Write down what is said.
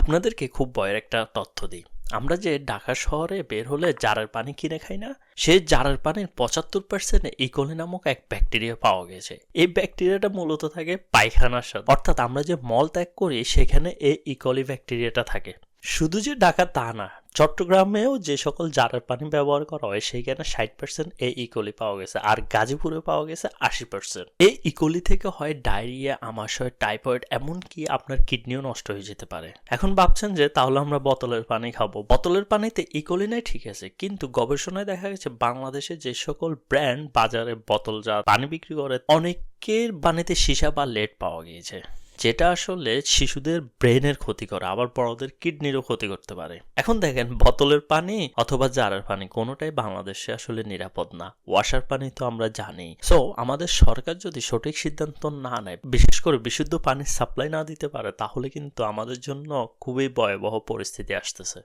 আপনাদেরকে খুব ভয়ের একটা তথ্য দিই। আমরা যে ঢাকা শহরে বের হলে জারের পানি কিনে খাই না, সেই জারের পানির 75% ইকোলি নামক এক ব্যাকটেরিয়া পাওয়া গেছে। এই ব্যাকটেরিয়াটা মূলত থাকে পায়খানার সাথে, অর্থাৎ আমরা যে মল ত্যাগ করি সেখানে এই ইকোলি ব্যাকটেরিয়াটা থাকে। শুধু যে ঢাকা তা না, চট্টগ্রামেও যে সকল জারের পানি ব্যবহার করা হয় সেখানে 60% এই ইকোলি পাওয়া গেছে, আর গাজীপুরে পাওয়া গেছে 80%। এই ইকোলি থেকে হয় ডায়রিয়া, আমাশয়, টাইফয়েড, এমনকি আপনার কিডনিও নষ্ট হয়ে যেতে পারে। এখন ভাবছেন যে তাহলে আমরা বোতলের পানি খাবো। বোতলের পানিতে ইকোলি নাই, ঠিক আছে, কিন্তু গবেষণায় দেখা গেছে বাংলাদেশে যে সকল ব্র্যান্ড বাজারে বোতলজাত পানি বিক্রি করে অনেকের পানিতে সীসা বা লেড পাওয়া গিয়েছে, যেটা আসলে শিশুদের ব্রেনের ক্ষতি করে, আবার বড়দের কিডনিরও ক্ষতি করতে পারে। এখন দেখেন, বোতলের পানি অথবা জারের পানি কোনোটাই বাংলাদেশে আসলে নিরাপদ না। ওয়াসার পানি তো আমরা জানি। সো আমাদের সরকার যদি সঠিক সিদ্ধান্ত না নেয়, বিশেষ করে বিশুদ্ধ পানির সাপ্লাই না দিতে পারে, তাহলে কিন্তু আমাদের জন্য খুবই ভয়াবহ পরিস্থিতি আসতেছে।